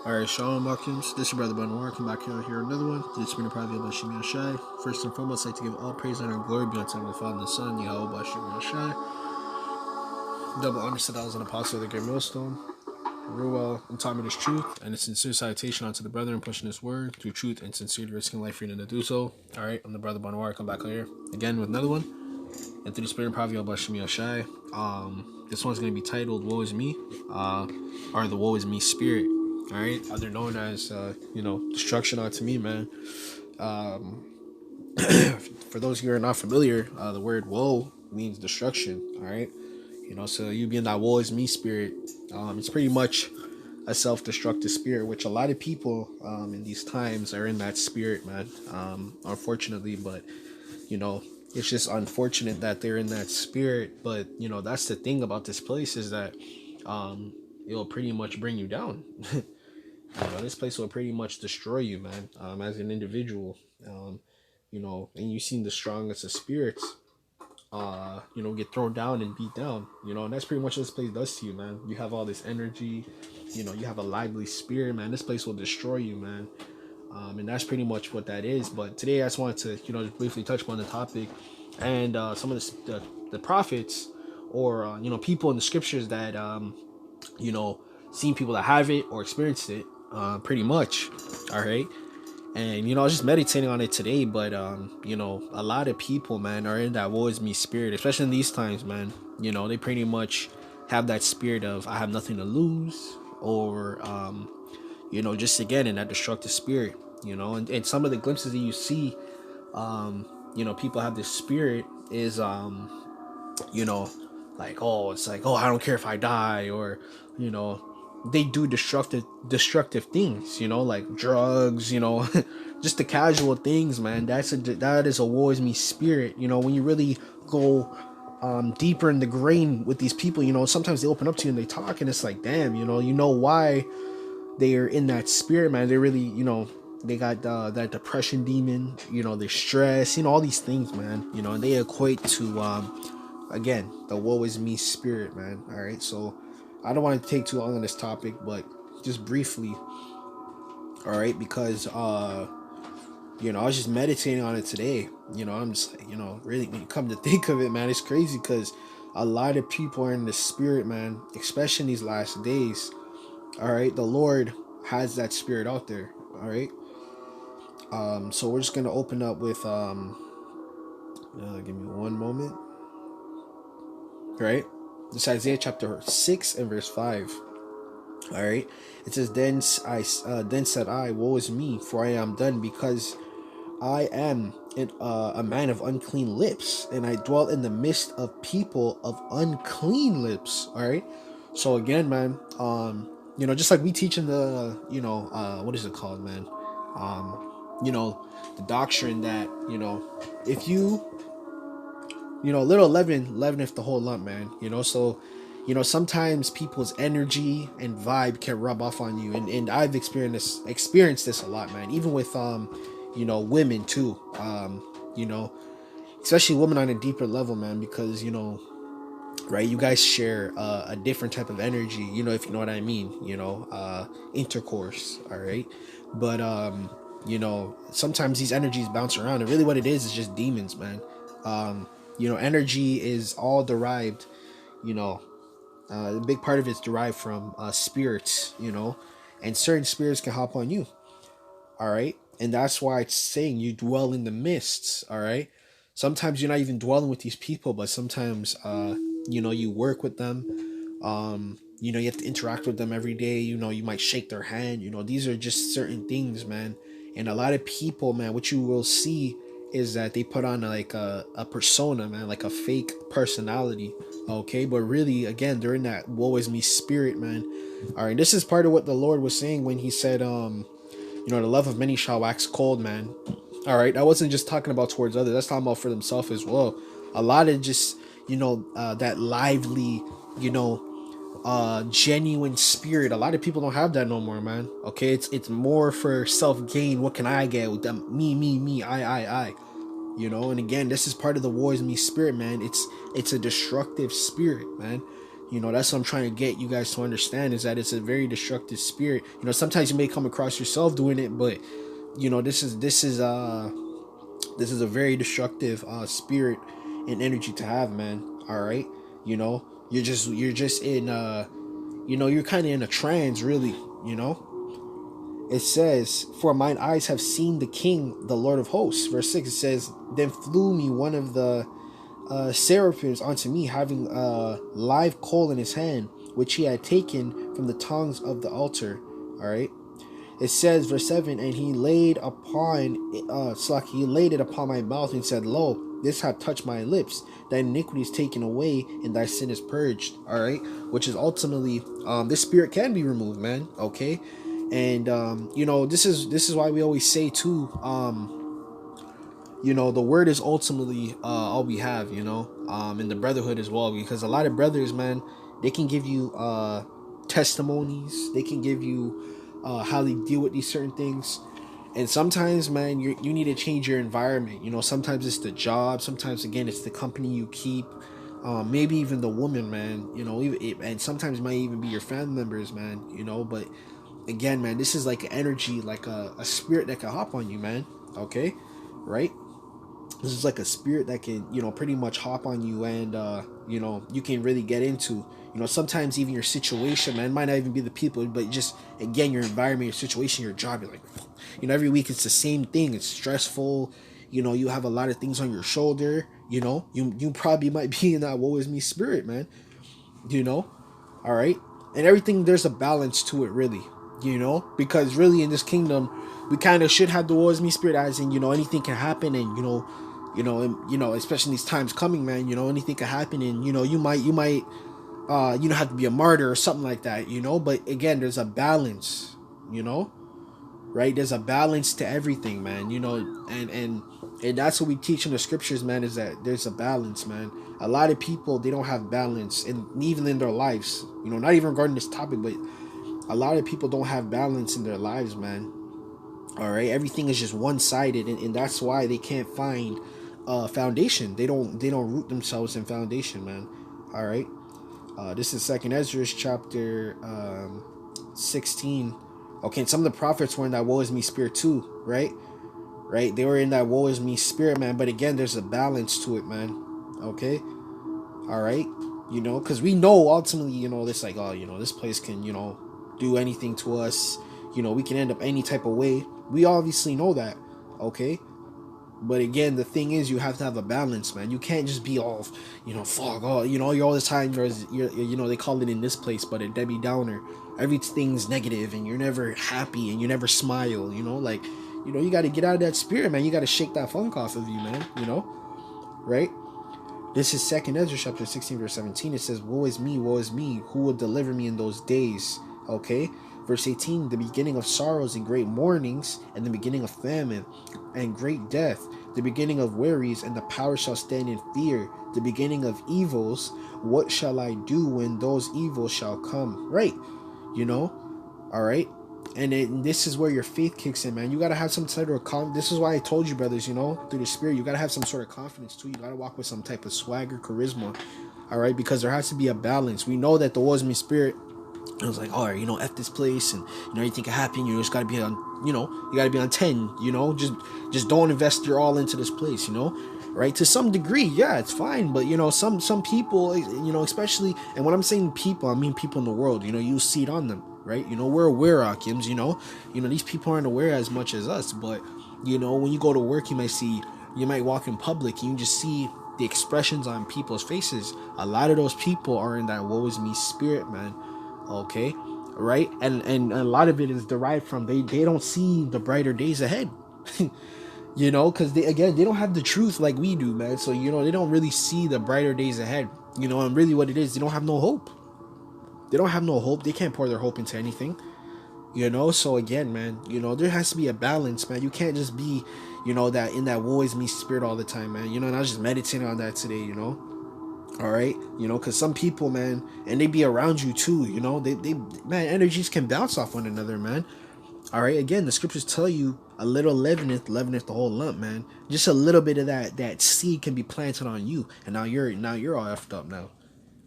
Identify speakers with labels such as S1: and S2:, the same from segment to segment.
S1: Alright, Shalom Watkins. This is your brother Barak. Come back here another one. This been a private about Yahawashi. First and foremost, I'd like to give all praise, honor, and glory be unto the Father and the Son, Yahawashi. Double honor to those an apostle of the great millstone. Real in time it is truth, and a sincere salutation unto the brethren pushing this word through truth and sincerity, risking life freedom to do so. Alright, I'm the brother Barak. Come back here again with another one. And through the spirit and private about Yahawashi. This one's going to be titled Woe is Me, or the Woe is Me Spirit. All right, they're known as destruction unto me, man. For those of you who are not familiar, the word woe means destruction. All right, so you being that woe is me spirit, it's pretty much a self-destructive spirit, which a lot of people in these times are in that spirit, man. Unfortunately, but it's just unfortunate that they're in that spirit. But that's the thing about this place is that it'll pretty much bring you down. This place will pretty much destroy you, man, as an individual. And you seem the strongest of spirits, get thrown down and beat down, and that's pretty much what this place does to you, man. You have all this energy, you have a lively spirit, man. This place will destroy you, man. And that's pretty much what that is. But today I just wanted to, just briefly touch upon the topic and some of the prophets or, people in the scriptures that, seen people that have it or experienced it, pretty much. All right. And, I was just meditating on it today, but, a lot of people, man, are in that woe is me spirit, especially in these times, man. They pretty much have that spirit of, I have nothing to lose, or, just again, in that destructive spirit, and some of the glimpses that you see, people have this spirit is, like, oh, it's like, oh, I don't care if I die, or, they do destructive things, like drugs, just the casual things, man. That is a woe is me spirit. When you really go deeper in the grain with these people, sometimes they open up to you and they talk, and it's like, damn, you know why they are in that spirit, man. They really, they got that depression demon, their stress, all these things, man. And they equate to again the woe is me spirit, man. All right, so I don't want to take too long on this topic, but just briefly, all right, because I was just meditating on it today. I'm just like, really, when you come to think of it, man, it's crazy because a lot of people are in the spirit, man, especially in these last days. All right, the Lord has that spirit out there. All right, so we're just gonna open up with give me one moment. All right, it's Isaiah chapter 6 and verse 5. All right, it says, then said I, woe is me, for I am done, because I am a man of unclean lips, and I dwell in the midst of people of unclean lips. All right, so again, man, just like we teach in the what is it called, man, the doctrine that if you little leaveneth the whole lump, man. So sometimes people's energy and vibe can rub off on you, and I've experienced this a lot, man. Even with women too, especially women on a deeper level, man, because right, you guys share a different type of energy, if you know what I mean, intercourse. All right, but sometimes these energies bounce around, and really what it is just demons, man. Energy is all derived, a big part of it's derived from spirits, and certain spirits can hop on you. All right, and that's why it's saying you dwell in the mists. All right, sometimes you're not even dwelling with these people, but sometimes you work with them. You have to interact with them every day. You might shake their hand. These are just certain things, man. And a lot of people, man, what you will see is that they put on like a persona, man, like a fake personality. Okay, but really, again, they're in that woe is me spirit, man. All right, this is part of what the Lord was saying when he said, the love of many shall wax cold, man. All right, I wasn't just talking about towards others. That's talking about for themselves as well. A lot of just, that lively, genuine spirit. A lot of people don't have that no more, man. Okay, it's more for self gain. What can I get with them? Me, I. And again, this is part of the woe is me spirit, man. It's a destructive spirit, man. That's what I'm trying to get you guys to understand, is that it's a very destructive spirit. Sometimes you may come across yourself doing it, but this is a very destructive spirit and energy to have, man. All right. You're just in you're kind of in a trance, really. It says, "For mine eyes have seen the King, the Lord of hosts." Verse 6, it says, "Then flew me one of the seraphims onto me, having a live coal in his hand, which he had taken from the tongues of the altar." All right. It says, verse 7, "And he laid he laid it upon my mouth and said, Lo, this hath touched my lips. Thy iniquity is taken away and thy sin is purged." All right. Which is ultimately, this spirit can be removed, man. Okay. And this is why we always say too, the word is ultimately all we have, in the brotherhood as well, because a lot of brothers, man, they can give you testimonies, they can give you how they deal with these certain things. And sometimes, man, you need to change your environment. Sometimes it's the job, sometimes again it's the company you keep, maybe even the woman, man. And sometimes it might even be your family members, man. But again, man, this is like an energy, like a spirit that can hop on you, man. Okay, right? This is like a spirit that can, pretty much hop on you, and you can really get into, sometimes even your situation, man. It might not even be the people, but just again your environment, your situation, your job. You're like, every week it's the same thing. It's stressful. You have a lot of things on your shoulder. You probably might be in that woe is me spirit, man. All right. And everything, there's a balance to it, really. Because really in this kingdom, we kind of should have the woe is me spirit, as in, anything can happen, and especially in these times coming, man. Anything can happen, and you might have to be a martyr or something like that. But again, there's a balance. Right? There's a balance to everything, man. And that's what we teach in the scriptures, man. Is that there's a balance, man. A lot of people, they don't have balance, and even in their lives. Not even regarding this topic, but a lot of people don't have balance in their lives, man. All right, everything is just one-sided, and that's why they can't find foundation. They don't root themselves in foundation, man. All right. This is Second Ezra chapter 16. Okay, and some of the prophets were in that woe is me spirit too, right? Right, they were in that woe is me spirit, man. But again, there's a balance to it, man. Okay, all right, because we know ultimately, this like, this place can, do anything to us. We can end up any type of way. We obviously know that, okay. But again, the thing is, you have to have a balance, man. You can't just be all, fog. Oh, you're all the time. You're they call it in this place, but a Debbie Downer. Everything's negative, and you're never happy, and you never smile. You got to get out of that spirit, man. You got to shake that funk off of you, man. Right? This is Second Ezra chapter 16, verse 17. It says, woe is me, who will deliver me in those days? Okay. Verse 18, the beginning of sorrows and great mournings, and the beginning of famine and great death, the beginning of worries, and the power shall stand in fear, the beginning of evils. What shall I do when those evils shall come? Right. All right. And this is where your faith kicks in, man. You got to have some type of this is why I told you, brothers, through the spirit, you got to have some sort of confidence too. You got to walk with some type of swagger, charisma. All right. Because there has to be a balance. We know that the woe is me spirit, I was like, all right, F this place, and anything can happen. You just gotta be on, you gotta be on 10. Just don't invest your all into this place. Right? To some degree, yeah, it's fine, but some people, especially, and when I'm saying people, I mean people in the world. You see it on them, right? We're aware, Akims. These people aren't aware as much as us, but when you go to work, you might walk in public, and you just see the expressions on people's faces. A lot of those people are in that woe is me spirit, man. Okay, right, and a lot of it is derived from they don't see the brighter days ahead. Because they don't have the truth like we do, man. So they don't really see the brighter days ahead. And really what it is, they don't have no hope. They don't have no hope. They can't pour their hope into anything. So again, man, there has to be a balance, man. You can't just be that in that woe is me spirit all the time, man. And I was just meditating on that today. All right, because some people, man, and they be around you too, they man, energies can bounce off one another, man. All right, again, the scriptures tell you a little leaveneth the whole lump, man. Just a little bit of that seed can be planted on you, and now you're all effed up now.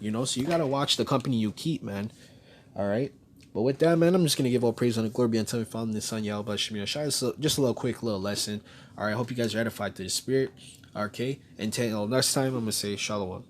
S1: You know, so you gotta watch the company you keep, man. All right. But with that, man, I'm just gonna give all praise and the glory be unto me, Father, the Son, Yahawashi. Just a little quick little lesson. All right. I hope you guys are edified to the Spirit. Okay. Until next time, I'm gonna say Shalom.